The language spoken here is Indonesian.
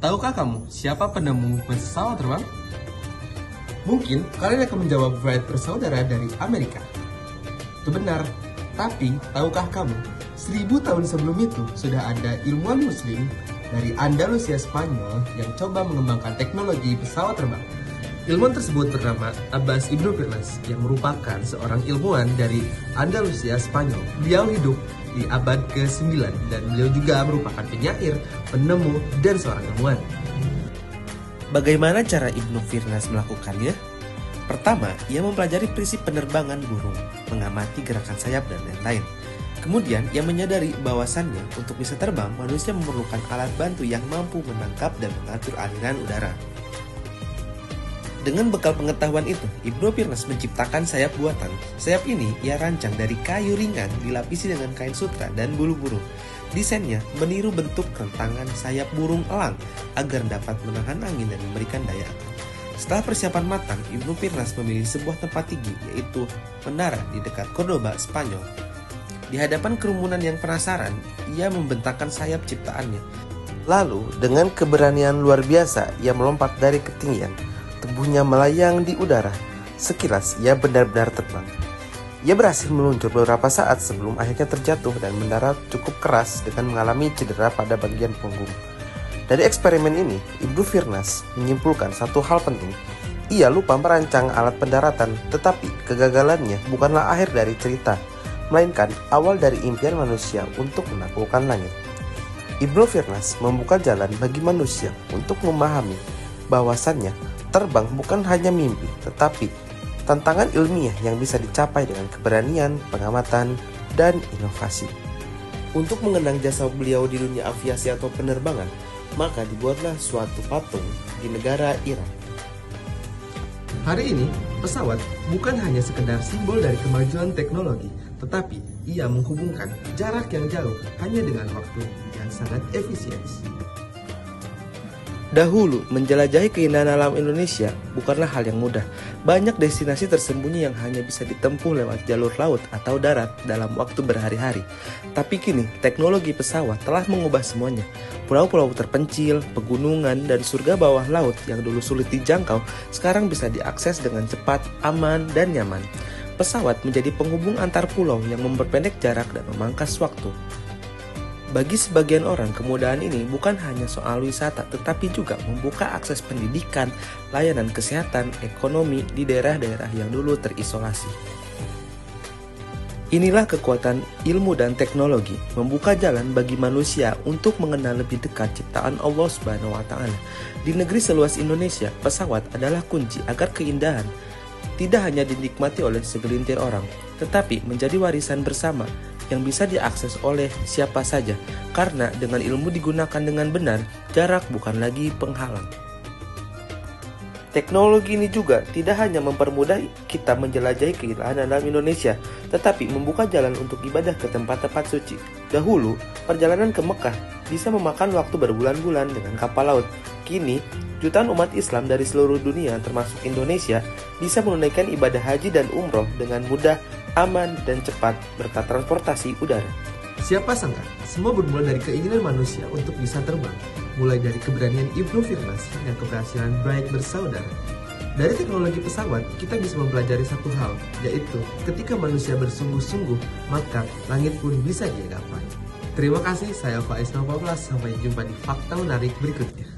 Tahukah kamu siapa penemu pesawat terbang? Mungkin kalian akan menjawab Wright bersaudara dari Amerika. Itu benar, tapi tahukah kamu, 1000 tahun sebelum itu sudah ada ilmuwan muslim dari Andalusia Spanyol yang coba mengembangkan teknologi pesawat terbang. Ilmuwan tersebut bernama Abbas Ibnu Firnas yang merupakan seorang ilmuwan dari Andalusia Spanyol. Beliau hidup di abad ke-9 dan beliau juga merupakan penyair, penemu, dan seorang ilmuwan. Bagaimana cara Ibnu Firnas melakukannya? Pertama, ia mempelajari prinsip penerbangan burung, mengamati gerakan sayap dan lain-lain. Kemudian, ia menyadari bahwasannya untuk bisa terbang, manusia memerlukan alat bantu yang mampu menangkap dan mengatur aliran udara. Dengan bekal pengetahuan itu, Ibnu Firnas menciptakan sayap buatan. Sayap ini ia rancang dari kayu ringan dilapisi dengan kain sutra dan bulu burung. Desainnya meniru bentuk rentangan sayap burung elang agar dapat menahan angin dan memberikan daya angkat. Setelah persiapan matang, Ibnu Firnas memilih sebuah tempat tinggi, yaitu menara di dekat Cordoba, Spanyol. Di hadapan kerumunan yang penasaran, ia membentangkan sayap ciptaannya. Lalu, dengan keberanian luar biasa, ia melompat dari ketinggian. Tubuhnya melayang di udara. Sekilas ia benar-benar terbang. Ia berhasil meluncur beberapa saat sebelum akhirnya terjatuh dan mendarat cukup keras dengan mengalami cedera pada bagian punggung. Dari eksperimen ini, Ibnu Firnas menyimpulkan satu hal penting. Ia lupa merancang alat pendaratan, tetapi kegagalannya bukanlah akhir dari cerita, melainkan awal dari impian manusia untuk menaklukkan langit. Ibnu Firnas membuka jalan bagi manusia untuk memahami bahwasannya terbang bukan hanya mimpi, tetapi tantangan ilmiah yang bisa dicapai dengan keberanian, pengamatan, dan inovasi. Untuk mengenang jasa beliau di dunia aviasi atau penerbangan, maka dibuatlah suatu patung di negara Irak. Hari ini, pesawat bukan hanya sekedar simbol dari kemajuan teknologi, tetapi ia menghubungkan jarak yang jauh hanya dengan waktu yang sangat efisien. Dahulu, menjelajahi keindahan alam Indonesia bukanlah hal yang mudah. Banyak destinasi tersembunyi yang hanya bisa ditempuh lewat jalur laut atau darat dalam waktu berhari-hari. Tapi kini, teknologi pesawat telah mengubah semuanya. Pulau-pulau terpencil, pegunungan, dan surga bawah laut yang dulu sulit dijangkau, sekarang bisa diakses dengan cepat, aman, dan nyaman. Pesawat menjadi penghubung antar pulau yang memperpendek jarak dan memangkas waktu. Bagi sebagian orang, kemudahan ini bukan hanya soal wisata, tetapi juga membuka akses pendidikan, layanan kesehatan, ekonomi di daerah-daerah yang dulu terisolasi. Inilah kekuatan ilmu dan teknologi, membuka jalan bagi manusia untuk mengenal lebih dekat ciptaan Allah Subhanahu wa Ta'ala. Di negeri seluas Indonesia, pesawat adalah kunci agar keindahan tidak hanya dinikmati oleh segelintir orang, tetapi menjadi warisan bersama yang bisa diakses oleh siapa saja, karena dengan ilmu digunakan dengan benar, jarak bukan lagi penghalang. Teknologi ini juga tidak hanya mempermudah kita menjelajahi keindahan alam Indonesia, tetapi membuka jalan untuk ibadah ke tempat-tempat suci. Dahulu, perjalanan ke Mekah bisa memakan waktu berbulan-bulan dengan kapal laut. Kini, jutaan umat Islam dari seluruh dunia termasuk Indonesia bisa menunaikan ibadah haji dan umroh dengan mudah, aman, dan cepat berkat transportasi udara. Siapa sangka, semua bermula dari keinginan manusia untuk bisa terbang. Mulai dari keberanian Ibnu Firnas dan keberhasilan Wright bersaudara. Dari teknologi pesawat, kita bisa mempelajari satu hal, yaitu ketika manusia bersungguh-sungguh, maka langit pun bisa dia gapai. Terima kasih, saya Faiz Novablas. Sampai jumpa di Fakta Menarik berikutnya.